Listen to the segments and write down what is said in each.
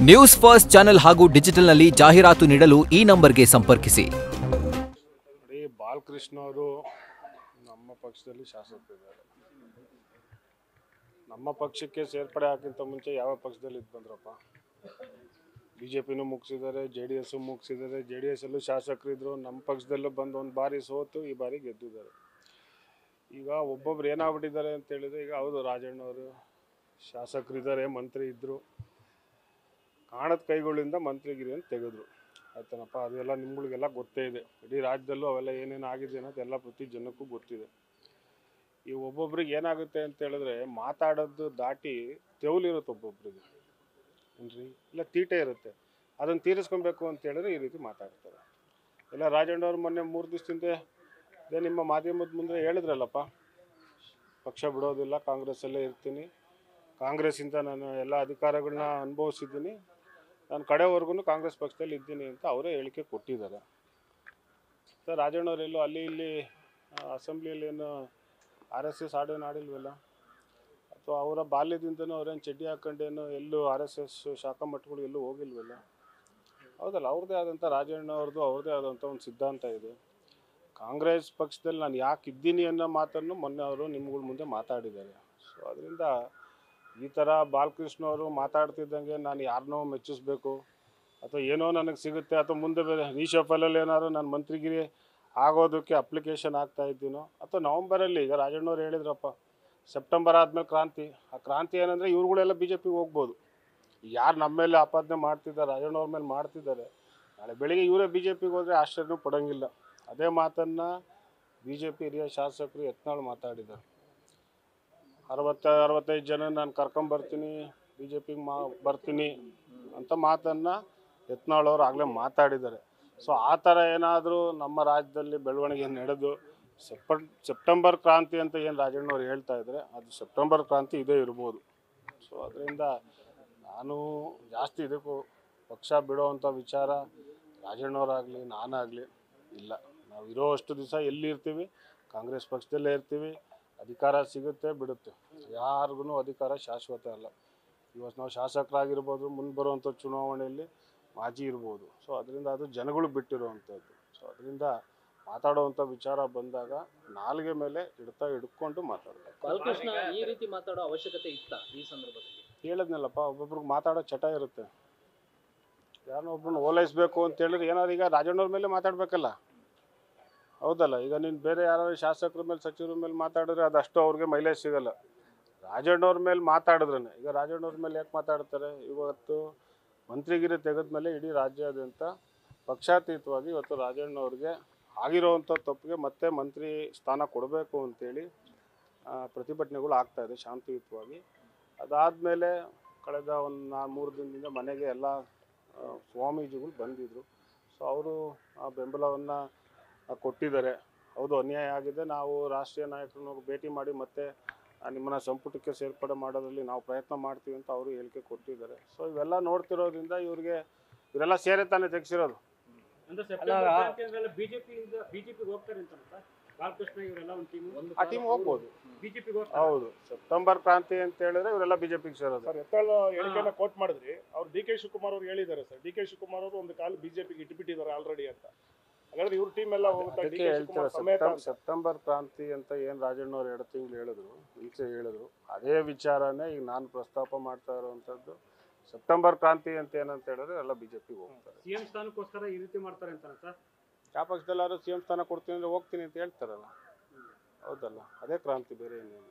News first channel ಹಾಗೂ ಡಿಜಿಟಲ್ನಲ್ಲಿ ಜಾಹೀರಾತು ನೀಡಲು ಈ ನಂಬರ್ಗೆ ಸಂಪರ್ಕಿಸಿ. ಬಾಲಕೃಷ್ಣ ಅವರು ನಮ್ಮ ಪಕ್ಷದಲ್ಲಿ ಶಾಸಕರಿದ್ದಾರೆ. ನಮ್ಮ ಪಕ್ಷಕ್ಕೆ ಸೇರ್ಪಡೆ ಆಗಿಂತ ಮುಂಚೆ ಯಾವ ಪಕ್ಷದಲ್ಲಿ ಇದ್ದು ಬಂದ್ರಪ್ಪ? ಬಿಜೆಪಿನೂ ಮುಗಿಸಿದ್ದಾರೆ, JDS ಮುಗಿಸಿದ್ದಾರೆ. JDS ಅಲ್ಲೂ ಶಾಸಕರಿದ್ರು, ನಮ್ಮ ಪಕ್ಷದಲ್ಲೂ ಬಂದು ಒಂದು ಬಾರಿ ಸೋತು ಈ ಬಾರಿ ಗೆದ್ದಿದ್ದಾರೆ. ಈಗ ಒಬ್ಬೊಬ್ರು ಏನಾಗ್ಬಿಟ್ಟಿದ್ದಾರೆ ಅಂತ ಹೇಳಿದ್ರೆ, ಈಗ ಹೌದು ರಾಜಣ್ಣವರು ಶಾಸಕರಿದ್ದಾರೆ, ಮಂತ್ರಿ ಇದ್ದರು, ಕಾಣದ ಕೈಗಳಿಂದ ಮಂತ್ರಿಗಿರಿ ಅಂತ ತೆಗೆದ್ರು. ಆಯ್ತನಪ್ಪ, ಅದೆಲ್ಲ ನಿಮ್ಗಳಿಗೆಲ್ಲ ಗೊತ್ತೇ ಇದೆ. ಇಡೀ ರಾಜ್ಯದಲ್ಲೂ ಅವೆಲ್ಲ ಏನೇನು ಆಗಿದೆ ಅನ್ನೋದೆಲ್ಲ ಪ್ರತಿ ಜನಕ್ಕೂ ಗೊತ್ತಿದೆ. ಈ ಒಬ್ಬೊಬ್ರಿಗೆ ಏನಾಗುತ್ತೆ ಅಂತ ಹೇಳಿದ್ರೆ, ಮಾತಾಡೋದು ದಾಟಿ ತೆವಲಿರುತ್ತೆ ಒಬ್ಬೊಬ್ರಿಗೆ, ಏನ್ರಿ, ಇಲ್ಲ ತೀಟೆ ಇರುತ್ತೆ. ಅದನ್ನು ತೀರಿಸ್ಕೊಬೇಕು ಅಂತ ಹೇಳಿದ್ರೆ ಈ ರೀತಿ ಮಾತಾಡ್ತಾರೆ. ಎಲ್ಲ ರಾಜಣ್ಣವ್ರು ಮೊನ್ನೆ 3 ದಿವಸದಿಂದ ಅದೇ ನಿಮ್ಮ ಮಾಧ್ಯಮದ ಮುಂದೆ ಹೇಳಿದ್ರಲ್ಲಪ್ಪ, ಪಕ್ಷ ಬಿಡೋದಿಲ್ಲ, ಕಾಂಗ್ರೆಸ್ಸಲ್ಲೇ ಇರ್ತೀನಿ, ಕಾಂಗ್ರೆಸ್ಸಿಂದ ನಾನು ಎಲ್ಲ ಅಧಿಕಾರಗಳನ್ನ ಅನುಭವಿಸಿದ್ದೀನಿ, ನಾನು ಕಡೆವರೆಗೂ ಕಾಂಗ್ರೆಸ್ ಪಕ್ಷದಲ್ಲಿ ಇದ್ದೀನಿ ಅಂತ ಅವರೇ ಹೇಳಿಕೆ ಕೊಟ್ಟಿದ್ದಾರೆ. ಸರ್, ರಾಜಣ್ಣವರೆಲ್ಲೂ ಅಲ್ಲಿ ಇಲ್ಲಿ ಅಸೆಂಬ್ಲಿಯಲ್ಲಿ ಏನು RSS ಹಾಡೇನು ಆಡಿಲ್ವಲ್ಲ, ಅಥವಾ ಅವರ ಬಾಲ್ಯದಿಂದನೂ ಅವ್ರೇನು ಚಡ್ಡಿ ಹಾಕೊಂಡೇನು ಎಲ್ಲೂ RSS ಶಾಖಾ ಮಠಗಳು ಎಲ್ಲೂ ಹೋಗಿಲ್ವಲ್ಲ. ಹೌದಲ್ಲ, ಅವ್ರದ್ದೇ ಆದಂಥ ರಾಜಣ್ಣವ್ರದ್ದು ಅವ್ರದ್ದೇ ಆದಂಥ ಒಂದು ಸಿದ್ಧಾಂತ ಇದೆ. ಕಾಂಗ್ರೆಸ್ ಪಕ್ಷದಲ್ಲಿ ನಾನು ಯಾಕೆ ಇದ್ದೀನಿ ಅನ್ನೋ ಮಾತನ್ನು ಮೊನ್ನೆ ಅವರು ನಿಮ್ಗಳ ಮುಂದೆ ಮಾತಾಡಿದ್ದಾರೆ. ಸೊ ಅದರಿಂದ ಈ ಥರ ಬಾಲಕೃಷ್ಣ ಅವರು ಮಾತಾಡ್ತಿದ್ದಂಗೆ ನಾನು ಯಾರನ್ನೋ ಮೆಚ್ಚಿಸ್ಬೇಕು, ಅಥವಾ ಏನೋ ನನಗೆ ಸಿಗುತ್ತೆ, ಅಥವಾ ಮುಂದೆ ಬೇರೆ ರೀಶಫಲಲ್ಲಿ ಏನಾದ್ರು ನಾನು ಮಂತ್ರಿಗಿರಿ ಆಗೋದಕ್ಕೆ ಅಪ್ಲಿಕೇಶನ್ ಆಗ್ತಾ ಇದ್ದೀನೋ, ಅಥವಾ ನವಂಬರಲ್ಲಿ ಈಗ ರಾಜಣ್ಣವ್ರು ಹೇಳಿದ್ರಪ್ಪ, ಸೆಪ್ಟೆಂಬರ್ ಆದಮೇಲೆ ಕ್ರಾಂತಿ. ಆ ಕ್ರಾಂತಿ ಏನಂದರೆ ಇವ್ರುಗಳೆಲ್ಲ BJPಗೆ ಹೋಗ್ಬೋದು. ಯಾರು ನಮ್ಮ ಮೇಲೆ ಆಪಾದನೆ ಮಾಡ್ತಿದ್ದಾರೆ, ರಾಜಣ್ಣವ್ರ ಮೇಲೆ ಮಾಡ್ತಿದ್ದಾರೆ, ನಾಳೆ ಬೆಳಿಗ್ಗೆ ಇವರೇ BJPಗೆ ಹೋದರೆ ಆಶ್ಚರ್ಯನೂ ಪಡೋಂಗಿಲ್ಲ. ಅದೇ ಮಾತನ್ನು BJP ಹಿರಿಯ ಶಾಸಕರು ಯತ್ನಾಳ್ ಮಾತಾಡಿದ್ದಾರೆ. 60-65 ಜನ ನಾನು ಕರ್ಕೊಂಬರ್ತೀನಿ, BJPಗೆ ಬರ್ತೀನಿ ಅಂತ ಮಾತನ್ನು ಯತ್ನಾಳ್ ಅವರು ಆಗಲೇ ಮಾತಾಡಿದ್ದಾರೆ. ಸೊ ಆ ಥರ ಏನಾದರೂ ನಮ್ಮ ರಾಜ್ಯದಲ್ಲಿ ಬೆಳವಣಿಗೆ ನಡೆದು ಸೆಪ್ಟೆಂಬರ್ ಕ್ರಾಂತಿ ಅಂತ ಏನು ರಾಜಣ್ಣವ್ರು ಹೇಳ್ತಾ ಇದ್ದಾರೆ, ಅದು ಸೆಪ್ಟೆಂಬರ್ ಕ್ರಾಂತಿ ಇದೇ ಇರ್ಬೋದು. ಸೊ ಅದರಿಂದ ನಾನು ಜಾಸ್ತಿ ಇದಕ್ಕೂ ಪಕ್ಷ ಬಿಡೋವಂಥ ವಿಚಾರ ರಾಜಣ್ಣವರಾಗಲಿ ನಾನಾಗಲಿ ಇಲ್ಲ. ನಾವು ಇರೋ ಅಷ್ಟು ದಿವಸ ಎಲ್ಲಿರ್ತೀವಿ, ಕಾಂಗ್ರೆಸ್ ಪಕ್ಷದಲ್ಲೇ ಇರ್ತೀವಿ. ಅಧಿಕಾರ ಸಿಗುತ್ತೆ ಬಿಡುತ್ತೆ, ಯಾರಿಗೂ ಅಧಿಕಾರ ಶಾಶ್ವತ ಅಲ್ಲ. ಇವತ್ತು ನಾವು ಶಾಸಕರಾಗಿರ್ಬೋದು, ಮುಂದೆ ಬರುವಂಥ ಚುನಾವಣೆಯಲ್ಲಿ ಮಾಜಿ ಇರ್ಬೋದು. ಸೊ ಅದರಿಂದ ಅದು ಜನಗಳು ಬಿಟ್ಟಿರುವಂಥದ್ದು. ಸೊ ಅದರಿಂದ ಮಾತಾಡುವಂಥ ವಿಚಾರ ಬಂದಾಗ ನಾಲ್ಗೆ ಮೇಲೆ ಹಿಡ್ಕೊಂಡು ಮಾತಾಡಬೇಕು. ಬಾಲಕೃಷ್ಣ ಈ ರೀತಿ ಮಾತಾಡೋ ಅವಶ್ಯಕತೆ ಇತ್ತ ಈ ಸಂದರ್ಭದಲ್ಲಿ? ಹೇಳಿದ್ನಲ್ಲಪ್ಪ, ಒಬ್ಬೊಬ್ರಿಗೆ ಮಾತಾಡೋ ಚಟ ಇರುತ್ತೆ. ಯಾರನ್ನೋ ಒಬ್ಬರನ್ನ ಓಲೈಸಬೇಕು ಅಂತ ಹೇಳಿದ್ರೆ ಏನಾದ್ರು ಈಗ ರಾಜಣ್ಣವ್ರ ಮೇಲೆ ಮಾತಾಡಬೇಕಲ್ಲ, ಹೌದಲ್ಲ. ಈಗ ನೀನು ಬೇರೆ ಯಾರು ಶಾಸಕರ ಮೇಲೆ ಸಚಿವರ ಮೇಲೆ ಮಾತಾಡಿದ್ರೆ ಅದಷ್ಟು ಅವ್ರಿಗೆ ಮೈಲೇಜ್ ಸಿಗಲ್ಲ. ರಾಜಣ್ಣವ್ರ ಮೇಲೆ ಮಾತಾಡಿದ್ರೆ, ಈಗ ರಾಜಣ್ಣವ್ರ ಮೇಲೆ ಯಾಕೆ ಮಾತಾಡ್ತಾರೆ? ಇವತ್ತು ಮಂತ್ರಿಗಿರಿ ತೆಗೆದ ಮೇಲೆ ಇಡೀ ರಾಜ್ಯಾದ್ಯಂತ ಪಕ್ಷಾತೀತವಾಗಿ ಇವತ್ತು ರಾಜಣ್ಣವ್ರಿಗೆ ಆಗಿರೋವಂಥ ತಪ್ಪಿಗೆ ಮತ್ತೆ ಮಂತ್ರಿ ಸ್ಥಾನ ಕೊಡಬೇಕು ಅಂತೇಳಿ ಪ್ರತಿಭಟನೆಗಳು ಆಗ್ತಾಯಿದೆ ಶಾಂತಿಯುತವಾಗಿ. ಅದಾದಮೇಲೆ ಕಳೆದ ಒಂದು 3 ದಿನದಿಂದ ಮನೆಗೆ ಎಲ್ಲ ಸ್ವಾಮೀಜಿಗಳು ಬಂದಿದ್ದರು. ಸೊ ಅವರು ಆ ಬೆಂಬಲವನ್ನು ಕೊಟ್ಟಿದ್ದಾರೆ. ಹೌದು, ಅನ್ಯಾಯ ಆಗಿದೆ, ನಾವು ರಾಷ್ಟ್ರೀಯ ನಾಯಕರನ್ನು ಭೇಟಿ ಮಾಡಿ ಮತ್ತೆ ನಿಮ್ಮನ್ನು ಸಂಪುಟಕ್ಕೆ ಸೇರ್ಪಡೆ ಮಾಡೋದ್ರಲ್ಲಿ ನಾವು ಪ್ರಯತ್ನ ಮಾಡ್ತೀವಿ ಅಂತ ಅವರು ಹೇಳಿಕೆ ಕೊಟ್ಟಿದ್ದಾರೆ. ಸೊ ಇವೆಲ್ಲ ನೋಡ್ತಿರೋದ್ರಿಂದ ಇವರೆಲ್ಲ ಸೇರೆ ತಾನೇ ತೆಗೆಸಿರೋದು. ಆ ಟೀಮ್ ಹೋಗ್ಬೋದು, ಹೌದು. ಸೆಪ್ಟೆಂಬರ್ ಕ್ರಾಂತಿ ಅಂತ ಹೇಳಿದ್ರೆ ಇವರೆಲ್ಲ BJPಗೆ ಸೇರೋದು. ಸರ್, ಯತ್ನಾಳ್ ಹೇಳಿಕೆಯನ್ನು ಕೋಟ್ ಮಾಡಿದ್ರಿ. ಅವ್ರು DK ಶಿವಕುಮಾರ್ ಅವರು ಹೇಳಿದ್ದಾರೆ ಸರ್, DK ಶಿವಕುಮಾರ್ ಅವರು ಒಂದು ಕಾಲ BJPಗೆ ಇಟ್ಬಿಟ್ಟಿದ್ದಾರೆ ಆಲ್ರೆಡಿ ಅಂತ. ಹಾಗಾದ್ರೆ ಇವ್ರ ಟೀಮ್ ಎಲ್ಲ ಹೋಗುತ್ತೆ. ಸೆಪ್ಟೆಂಬರ್ ಕ್ರಾಂತಿ ಅಂತ ಏನು ರಾಜಣ್ಣವ್ರು 2 ತಿಂಗಳು ಹೇಳಿದ್ರು, ಈಚೆ ಹೇಳಿದ್ರು, ಅದೇ ವಿಚಾರನೇ ಈಗ ನಾನು ಪ್ರಸ್ತಾಪ ಮಾಡ್ತಾ ಇರುವಂಥದ್ದು. ಸೆಪ್ಟೆಂಬರ್ ಕ್ರಾಂತಿ ಅಂತ ಏನಂತ ಹೇಳಿದ್ರೆ ಎಲ್ಲ BJPಗೆ ಹೋಗ್ತಾರೆ. CM ಸ್ಥಾನಕ್ಕೋಸ್ಕರ ಈ ರೀತಿ ಮಾಡ್ತಾರೆ ಅಂತ ಸರ್? ಯಾವ ಪಕ್ಷದಲ್ಲಾದ್ರೂ CM ಸ್ಥಾನ ಕೊಡ್ತೀನಿ ಅಂದ್ರೆ ಹೋಗ್ತೀನಿ ಅಂತ ಹೇಳ್ತಾರಲ್ಲ, ಹೌದಲ್ಲ, ಅದೇ ಕ್ರಾಂತಿ, ಬೇರೆ ಏನೇನು.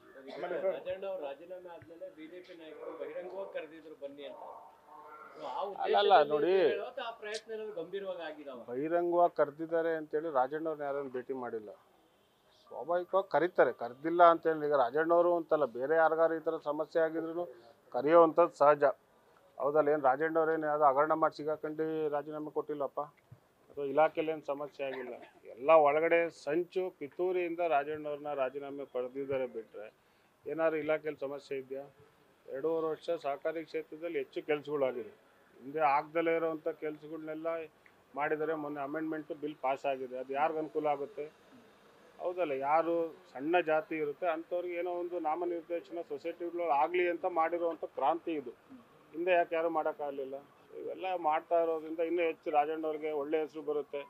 ರಾಜೀನಾಮೆ ಆದ್ಮೇಲೆ BJP ನಾಯಕರು ಬಹಿರಂಗವಾಗಿ ಕರೆದಿದ್ರು ಬನ್ನಿ ಅಂತ. ಅಲ್ಲ ನೋಡಿ, ಗಂಭೀರವಾಗಿ ಬಹಿರಂಗವಾಗಿ ಕರೆದಿದ್ದಾರೆ ಅಂತೇಳಿ ರಾಜಣ್ಣವ್ರನ್ನ ಯಾರನ್ನು ಭೇಟಿ ಮಾಡಿಲ್ಲ. ಸ್ವಾಭಾವಿಕವಾಗಿ ಕರೀತಾರೆ, ಕರೆದಿಲ್ಲ ಅಂತೇಳಿ. ಈಗ ರಾಜಣ್ಣವರು ಅಂತಲ್ಲ, ಬೇರೆ ಯಾರಿಗಾರು ಈ ಥರ ಸಮಸ್ಯೆ ಆಗಿದ್ರು ಕರೆಯೋವಂಥದ್ದು ಸಹಜ, ಹೌದಲ್ಲ. ಏನು ರಾಜಣ್ಣವ್ರೇನು ಯಾವುದೋ ಹಗರಣ ಮಾಡಿ ಸಿಗಾಕೊಂಡು ರಾಜೀನಾಮೆ ಕೊಟ್ಟಿಲ್ಲಪ್ಪ, ಅಥವಾ ಇಲಾಖೆಯಲ್ಲಿ ಏನು ಸಮಸ್ಯೆ ಆಗಿಲ್ಲ. ಎಲ್ಲ ಒಳಗಡೆ ಸಂಚು ಪಿತೂರಿಯಿಂದ ರಾಜಣ್ಣವ್ರನ್ನ ರಾಜೀನಾಮೆ ಪಡೆದಿದ್ದಾರೆ ಬಿಟ್ಟರೆ ಏನಾದ್ರು ಇಲಾಖೆಯಲ್ಲಿ ಸಮಸ್ಯೆ ಇದೆಯಾ? 2.5 ವರ್ಷ ಸಹಕಾರಿ ಕ್ಷೇತ್ರದಲ್ಲಿ ಹೆಚ್ಚು ಕೆಲಸಗಳಾಗಿದೆ. ಹಿಂದೆ ಆಗದಲ್ಲೇ ಇರೋವಂಥ ಕೆಲಸಗಳನ್ನೆಲ್ಲ ಮಾಡಿದರೆ. ಮೊನ್ನೆ ಅಮೆಂಡ್ಮೆಂಟು ಬಿಲ್ ಪಾಸ್ ಆಗಿದೆ, ಅದು ಯಾರಿಗೆ ಅನುಕೂಲ ಆಗುತ್ತೆ? ಹೌದಲ್ಲ. ಯಾರು ಸಣ್ಣ ಜಾತಿ ಇರುತ್ತೆ ಅಂಥವ್ರಿಗೆ ಏನೋ ಒಂದು ನಾಮನಿರ್ದೇಶನ ಸೊಸೈಟಿಗಳು ಆಗಲಿ ಅಂತ ಮಾಡಿರುವಂಥ ಕ್ರಾಂತಿ ಇದು. ಹಿಂದೆ ಯಾಕೆ ಯಾರು ಮಾಡೋಕ್ಕಾಗಲಿಲ್ಲ. ಇವೆಲ್ಲ ಮಾಡ್ತಾ ಇರೋದ್ರಿಂದ ಇನ್ನೂ ಹೆಚ್ಚು ರಾಜಣ್ಣವ್ರಿಗೆ ಒಳ್ಳೆ ಹೆಸರು ಬರುತ್ತೆ,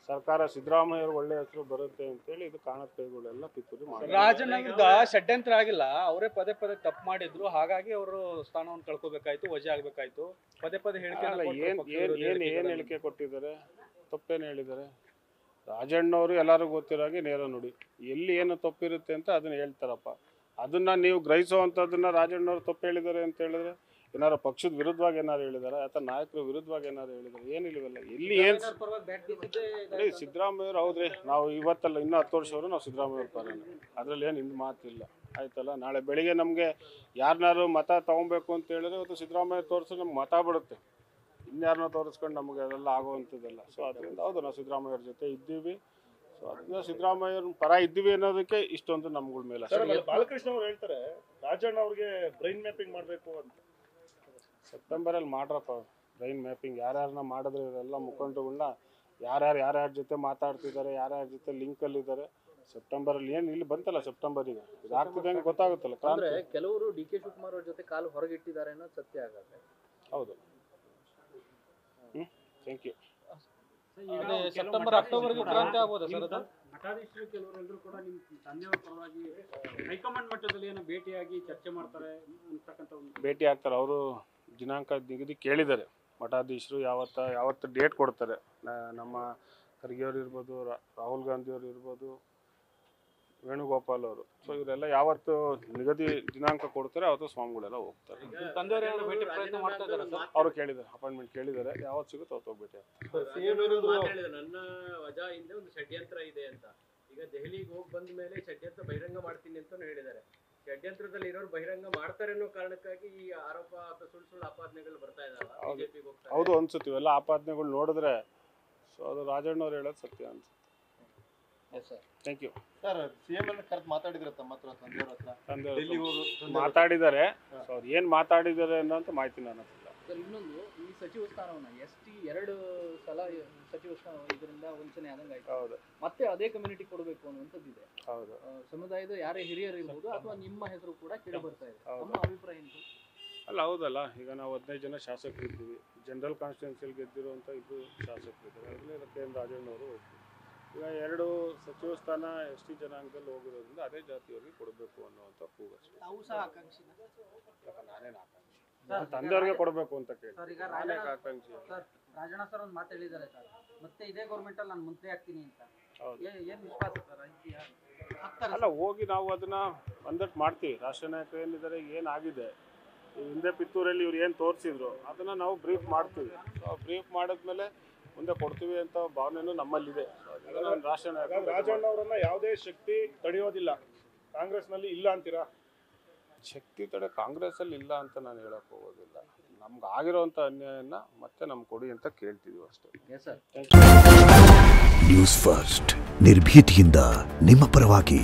ಸರ್ಕಾರ ಸಿದ್ದರಾಮಯ್ಯವ್ರಿಗೆ ಒಳ್ಳೆ ಹೆಸರು ಬರುತ್ತೆ ಅಂತೇಳಿ ಇದು ಕಾರಣಕೈಗಳೆಲ್ಲ ಪಿತೂರಿ ಮಾಡಿ. ರಾಜಣ್ಣ ವಿರುದ್ಧ ಷಡ್ಯಂತ್ರ ಆಗಿಲ್ಲ, ಅವರೇ ಪದೇ ಪದೇ ತಪ್ಪು ಮಾಡಿದ್ರು, ಹಾಗಾಗಿ ಅವರು ಸ್ಥಾನವನ್ನು ಕಳ್ಕೋಬೇಕಾಯ್ತು, ವಜೆ ಆಗ್ಬೇಕಾಯ್ತು. ಪದೇ ಪದೇ ಹೇಳಿಕೆ ಏನು ಹೇಳಿಕೆ ಕೊಟ್ಟಿದ್ದಾರೆ, ತಪ್ಪೇನು ಹೇಳಿದ್ದಾರೆ? ರಾಜಣ್ಣವರು ಎಲ್ಲರಿಗೂ ಗೊತ್ತಿರೋಗೆ ನೇರ ನುಡಿ, ಎಲ್ಲಿ ಏನು ತಪ್ಪಿರುತ್ತೆ ಅಂತ ಅದನ್ನ ಹೇಳ್ತಾರಪ್ಪ. ಅದನ್ನ ನೀವು ಗ್ರಹಿಸುವಂಥದ್ದನ್ನ ರಾಜಣ್ಣವ್ರು ತಪ್ಪು ಹೇಳಿದ್ದಾರೆ ಅಂತ ಹೇಳಿದ್ರೆ ಏನಾರು ಪಕ್ಷದ ವಿರುದ್ಧವಾಗಿ ಏನಾರು ಹೇಳಿದಾರೆ ಅಥವಾ ನಾಯಕರ ವಿರುದ್ಧವಾಗಿ ಏನಾರು ಹೇಳಿದಾರೆ? ಏನಿಲ್ಲವಲ್ಲ. ಎಲ್ಲಿ ಏನು ಸಿದ್ದರಾಮಯ್ಯವ್ರು ಹೌದ್ರಿ, ನಾವು ಇವತ್ತಲ್ಲ ಇನ್ನೂ 10 ವರ್ಷವರು ನಾವು ಸಿದ್ದರಾಮಯ್ಯವ್ರ ಪರನೇ, ಅದರಲ್ಲಿ ಏನು ಹಿಂದೆ ಮಾತಿಲ್ಲ ಆಯ್ತಲ್ಲ. ನಾಳೆ ಬೆಳಿಗ್ಗೆ ನಮಗೆ ಯಾರನ್ನಾರು ಮತ ತೊಗೊಬೇಕು ಅಂತ ಹೇಳಿದ್ರೆ ಇವತ್ತು ಸಿದ್ದರಾಮಯ್ಯ ತೋರಿಸಿ ನಮ್ಗೆ ಮತ ಬಿಡುತ್ತೆ, ಇನ್ಯಾರನ್ನ ತೋರಿಸ್ಕೊಂಡು ನಮಗೆ ಅದೆಲ್ಲ ಆಗುವಂಥದ್ದಲ್ಲ. ಸೊ ಅದರಿಂದ ಹೌದು ನಾವು ಸಿದ್ದರಾಮಯ್ಯವ್ರ ಜೊತೆ ಇದ್ದೀವಿ, ಸೊ ಅದನ್ನ ಸಿದ್ದರಾಮಯ್ಯವ್ರ ಪರ ಇದ್ದೀವಿ ಅನ್ನೋದಕ್ಕೆ ಇಷ್ಟೊಂದು ನಮ್ಗಳ ಮೇಲೆ. ಬಾಲಕೃಷ್ಣ ಅವ್ರು ಹೇಳ್ತಾರೆ ರಾಜಣ್ಣ ಅವ್ರಿಗೆ ಬ್ರೈನ್ ಮ್ಯಾಪಿಂಗ್ ಮಾಡಬೇಕು ಅಂತ. ಸೆಪ್ಟೆಂಬರಲ್ಲಿ ಮಾಡ್ರಪ್ಪ ಬ್ರೈನ್ ಮ್ಯಾಪಿಂಗ್. ಯಾರ್ಯಾರನ್ನ ಮಾಡಿದ್ರೆ ಇವರೆಲ್ಲ ಮುಖಂಡರುಗಳನ್ನ ಯಾರ್ಯಾರ ಜೊತೆ ಮಾತಾಡ್ತಿದ್ದಾರೆ, ಯಾರ್ಯಾರ ಜೊತೆ ಲಿಂಕಲ್ಲಿದ್ದಾರೆ. ಸೆಪ್ಟೆಂಬರಲ್ಲಿ ಏನು ಇಲ್ಲಿ ಬಂತಲ್ಲ, ಸೆಪ್ಟೆಂಬರಿಗೆ ಇದಾಗ್ತಿದ್ದಂಗೆ ಗೊತ್ತಾಗುತ್ತಲ್ಲ. ಕೆಲವರು ಡಿ ಕೆ ಶಿವಕುಮಾರ್ ಅವ್ರ ಜೊತೆ ಕಾಲು ಹೊರಗಿಟ್ಟಿದ್ದಾರೆ ಅನ್ನೋದು ಸತ್ಯ ಆಗುತ್ತೆ. ಹೌದು, ಥ್ಯಾಂಕ್ ಯು. ಸೆಪ್ಟೆಂಬರ್ ಅಕ್ಟೋಬರ್ಗೆ ಕ್ರಾಂತಿ ಆಗ್ಬೋದಾ ಸರ್? ಅದು ಮಠಾಧೀಶರು ಕೆಲವರೆಲ್ಲರೂ ಕೂಡ ನಿಮ್ಮ ತಂದೆಯವರ ಪರವಾಗಿ ಹೈಕಮಾಂಡ್ ಮಟ್ಟದಲ್ಲಿ ಏನೋ ಭೇಟಿಯಾಗಿ ಚರ್ಚೆ ಮಾಡ್ತಾರೆ ಅಂತಕ್ಕಂಥ ಒಂದು ಭೇಟಿ ಆಗ್ತಾರೆ. ಅವರು ದಿನಾಂಕ ನಿಗದಿ ಕೇಳಿದ್ದಾರೆ ಮಠಾಧೀಶರು, ಯಾವತ್ತು ಡೇಟ್ ಕೊಡ್ತಾರೆ. ನಮ್ಮ ಖರ್ಗೆ ಅವ್ರು ಇರ್ಬೋದು, ರಾಹುಲ್ ಗಾಂಧಿ ಅವರು ಇರ್ಬೋದು, ವೇಣುಗೋಪಾಲ್ ಅವರು, ಸೊ ಇವರೆಲ್ಲ ಯಾವತ್ತು ನಿಗದಿ ದಿನಾಂಕ ಕೊಡ್ತಾರೆ ಅವತ್ತು ಸ್ವಾಮಿಗಳೆಲ್ಲ ಹೋಗ್ತಾರೆ. ತಂದೆಯವರು ಭೇಟಿ ಪ್ರಯತ್ನ ಮಾಡ್ತಾ ಇದ್ದಾರೆ ಸರ್? ಅವರು ಕೇಳಿದ್ದಾರೆ, ಅಪಾಯಿಂಟ್ಮೆಂಟ್ ಕೇಳಿದ್ದಾರೆ, ಯಾವತ್ತು ಸಿಗುತ್ತೆ ಅವತ್ತು ಹೋಗ್ಬೇಟಿ ಆಗ್ತಾರೆ. ನನ್ನ ವಜಾ ಹಿಂದೆ ಒಂದು ಷಡ್ಯಂತ್ರ ಇದೆ ಅಂತ. ಈಗ ದೆಹಲಿಗೆ ಹೋಗಿ ಬಂದ ಮೇಲೆ ಷಡ್ಯಂತ್ರ ಬಹಿರಂಗ ಮಾಡ್ತೀನಿ ಅಂತ ಹೇಳಿದ್ದಾರೆ. ಷಡ್ಯಂತ್ರದಲ್ಲಿ ಇರೋರು ಬಹಿರಂಗ ಮಾಡ್ತಾರೆ ಅನ್ನೋ ಕಾರಣಕ್ಕಾಗಿ ಈ ಆರೋಪ ಅಥವಾ ಸುಳ್ಳು ಆಪಾದನೆಗಳು ಬರ್ತಾ ಇದಾವೆ. ಬಿಜೆಪಿಗೆ ಹೋಗ್ತಾರೆ. ಹೌದು ಅನ್ಸುತ್ತೆ, ಇವೆಲ್ಲ ಆಪಾದನೆಗಳು ನೋಡಿದ್ರೆ. ಸೊ ಅದು ರಾಜಣ್ಣವ್ರು ಹೇಳೋದು ಸತ್ಯ ಅನ್ಸುತ್ತೆ. Thank you sir. ಸಿಎಂ ಕರೆದು ಮಾತಾಡಿದ್ರೆ ತಮ್ಮ ಹತ್ರ, ತಂದೆಯವ್ರ ಹತ್ರ ಮಾತಾಡಿದ್ದಾರೆ. ಸೊ ಅವ್ರು ಏನು ಮಾತಾಡಿದ್ದಾರೆ ಅನ್ನೋಂಥ ಮಾಹಿತಿ ನನ್ನ ಹತ್ರ ಇಲ್ಲ. ಸರ್, ಇನ್ನೊಂದು ಈ ಸಚಿವ ಸ್ಥಾನವನ್ನು ST 2 ಸಲ ಸಚಿವ ಸ್ಥಾನ ಇದರಿಂದ ವಂಚನೆ ಆದಂಗೆ ಆಯ್ತು. ಹೌದು, ಮತ್ತೆ ಅದೇ ಕಮ್ಯುನಿಟಿ ಕೊಡಬೇಕು ಅನ್ನುವಂಥದ್ದಿದೆ. ಹೌದು. ಸಮುದಾಯದ ಯಾರೇ ಹಿರಿಯರು ಇರ್ಬೋದು ಅಥವಾ ನಿಮ್ಮ ಹೆಸರು ಕೂಡ ಕೇಳಿ ಬರ್ತಾ ಇದೆ. ನಮ್ಮ ಅಭಿಪ್ರಾಯ ಏನು? ಅಲ್ಲ ಹೌದಲ್ಲ, ಈಗ ನಾವು 15 ಜನ ಶಾಸಕರಿದ್ದೀವಿ. ಜನರಲ್ ಕಾನ್ಸ್ಟಿಟ್ಯೂನ್ಸಿಯಲ್ಲಿ ಗೆದ್ದಿರುವಂಥ 2 ಶಾಸಕರಿದ್ದಾರೆ. ಅದರಲ್ಲಿ ಕೆ ಎನ್ ರಾಜಣ್ಣವರು. ಈಗ 2 ಸಚಿವ ಸ್ಥಾನ ST ಜನಾಂಗದಲ್ಲಿ ಹೋಗಿರೋದ್ರಿಂದ ಅದೇ ಜಾತಿಯವರಿಗೆ ಕೊಡಬೇಕು ಅನ್ನುವಂಥ ಕೂಗಷ್ಟೇ. ನಾನೇನು ಆಕಾಂಕ್ಷಿ, ತಂದೆಯವ್ರಿಗೆ ಕೊಡಬೇಕು ಅಂತ ಕೇಳಿ ಆಕಾಂಕ್ಷಿ. ರಾಜಣ್ಣ ಸರ್ ಒಂದು ಮಾತು ಹೇಳಿದ್ದಾರೆ ಸರ್, ಮತ್ತೆ ಇದೇ ಗೌರ್ಮೆಂಟ್ ಅಲ್ಲಿ ನಾನು ಮಂತ್ರಿ ಆಗ್ತೀನಿ ಅಂತ. ಹೌದು, ಏನು ವಿಶ್ವಾಸ ಸರ್? ಅಲ್ಲ ಹೋಗಿ ನಾವು ಅದನ್ನ ಒಂದಟ್ಟು ಮಾಡ್ತೀವಿ. ರಾಷ್ಟ್ರೀಯ ನಾಯಕರು ಏನಿದ್ದಾರೆ, ಏನಾಗಿದೆ ಹಿಂದೆ ಪಿತ್ತೂರಲ್ಲಿ ಇವ್ರು ಏನು ತೋರಿಸಿದ್ರು ಅದನ್ನ ನಾವು ಬ್ರೀಫ್ ಮಾಡ್ತೀವಿ. ಬ್ರೀಫ್ ಮಾಡಿದ್ಮೇಲೆ ಮುಂದೆ ಕೊಡ್ತೀವಿ ಅಂತ ಭಾವನೆನೂ ನಮ್ಮಲ್ಲಿದೆ. ರಾಷ್ಟ್ರೀಯ ನಾಯಕ ರಾಜಣ್ಣ ಅವರನ್ನ ಯಾವುದೇ ಶಕ್ತಿ ತಡೆಯೋದಿಲ್ಲ, ಕಾಂಗ್ರೆಸ್ನಲ್ಲಿ ಇಲ್ಲ ಅಂತೀರಾ? ಶಕ್ತಿ ತಡೆ ಕಾಂಗ್ರೆಸ್ಸಲ್ಲಿ ಇಲ್ಲ ಅಂತ ನಾನು ಹೇಳಕ್ ಹೋಗೋದಿಲ್ಲ. ನಮ್ಗೆ ಆಗಿರೋಂಥ ಅನ್ಯಾಯನ ಮತ್ತೆ ನಮ್ಗೆ ಕೊಡಿ ಅಂತ ಕೇಳ್ತಿದ್ವಿ ಅಷ್ಟೇ. ನ್ಯೂಸ್ ಫಸ್ಟ್, ನಿರ್ಭೀತಿಯಿಂದ ನಿಮ್ಮ ಪರವಾಗಿ.